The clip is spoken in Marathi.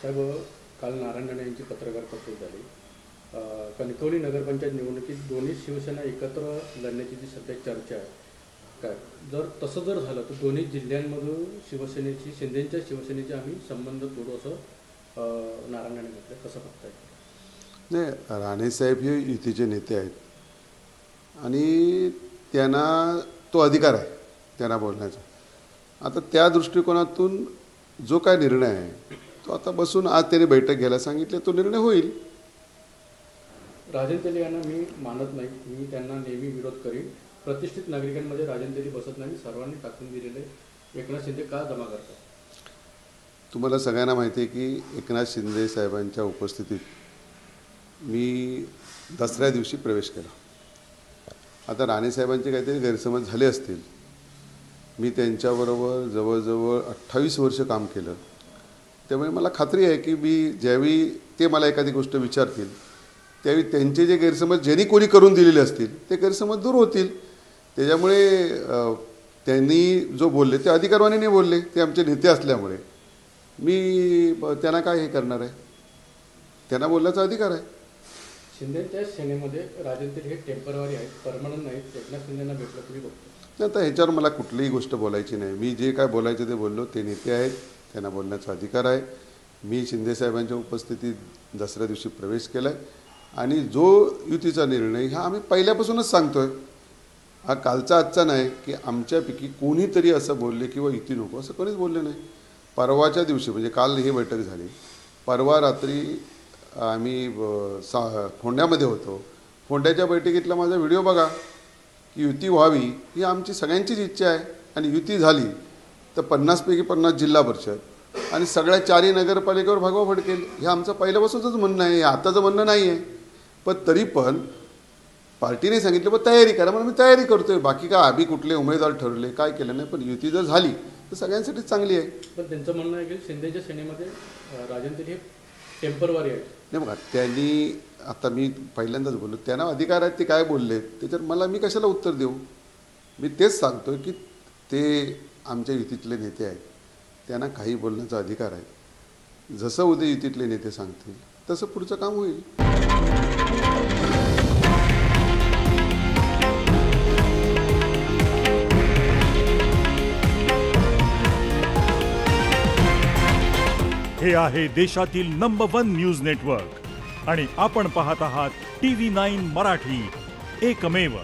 साहेब, काल नारायण राणे यांची पत्रकार परिषद झाली. कणकवली नगरपंचायत निवडणुकीत दोन्ही शिवसेना एकत्र लढण्याची जी सध्या चर्चा आहे, काय जर तसं झालं तर दोन्ही जिल्ह्यांमधून शिवसेनेची, शिंदेच्या शिवसेनेचे आम्ही संबंध तोडू असं नारायण राणे म्हटलं. कसं बघताय? नाही, राणेसाहेब हे युतीचे नेते आहेत आणि त्यांना तो अधिकार आहे त्यांना बोलण्याचा. आता त्या दृष्टिकोनातून जो काय निर्णय आहे तो आता बसून आज त्यांनी बैठक घ्यायला सांगितले, तो निर्णय होईल. राजन तेली यांना मी मानत नाही, मी त्यांना नेहमी विरोध करीन. प्रतिष्ठित नागरिकांमध्ये राजन तेली बसत नाही, सर्वांनी टाकून दिलेले एकनाथ शिंदे का जमा करतात? तुम्हाला सगळ्यांना माहिती आहे की एकनाथ शिंदे साहेबांच्या उपस्थितीत मी दसऱ्या दिवशी प्रवेश केला. आता राणेसाहेबांचे काहीतरी गैरसमज झाले असतील. मी त्यांच्याबरोबर जवळजवळ 28 वर्ष काम केलं, त्यामुळे मला खात्री आहे की मी ज्यावेळी ते मला एखादी गोष्ट विचारतील त्यावेळी त्यांचे जे गैरसमज ज्यांनी कोणी करून दिलेले असतील ते गैरसमज दूर होतील. त्याच्यामुळे त्यांनी जो बोलले ते अधिकारवाणीने बोलले, ते आमचे नेते असल्यामुळे मी त्यांना काय हे करणार आहे, त्यांना बोलण्याचा अधिकार आहे. शिंदेच्या सेनेमध्ये राजन तेली हे टेम्पररी आहेत, परमनंट नाहीत. एकनाथ शिंदेंना भेटलं तुम्ही बघतो. आता ह्याच्यावर मला कुठलीही गोष्ट बोलायची नाही. मी जे काय बोलायचं ते बोललो. ते नेते आहेत, त्यांना बोलण्याचा अधिकार आहे. मी शिंदेसाहेबांच्या उपस्थितीत दसऱ्या दिवशी प्रवेश केला आहे आणि जो युतीचा निर्णय हा आम्ही पहिल्यापासूनच सांगतो आहे. हा कालचा आजचा नाही की आमच्यापैकी कोणीतरी असं बोलले किंवा युती नको असं कोणीच बोलले नाही. परवाच्या दिवशी म्हणजे काल ही बैठक झाली, परवा रात्री आम्ही फोंड्यामध्ये होतो. फोंड्याच्या बैठकीतला माझा व्हिडिओ बघा की युती व्हावी ही आमची सगळ्यांचीच इच्छा आहे आणि युती झाली तर 50पैकी 50 जिल्हा परिषद आणि सगळ्या 4ही नगरपालिकेवर भगवा फडकेल. हे आमचं पहिल्यापासूनच म्हणणं आहे, आताचं म्हणणं नाही आहे. पण तरी पण पार्टीने सांगितलं पण तयारी करा, म्हणून मी तयारी करतो आहे. बाकी काय आम्ही कुठले उमेदवार ठरवले काय केलं नाही, पण युती जर झाली तर सगळ्यांसाठी चांगली आहे. पण त्यांचं म्हणणं आहे की शिंदेच्या सेनेमध्ये राजन तेली हे टेम्पररी आहेत. नाही बघा, त्यांनी आता मी पहिल्यांदाच बोललो, त्यांना अधिकार आहेत ते काय बोलले त्याच्यात मला मी कशाला उत्तर देऊ. मी तेच सांगतो की ते आमच्या युतीतले नेते आहेत, त्यांना काही बोलण्याचा अधिकार आहे. जसं उद्या युतीतले नेते सांगतील तसं पुढचं काम होईल. हे आहे देशातील नंबर 1 न्यूज नेटवर्क आणि आपण पाहत आहात TV9 मराठी, एकमेव.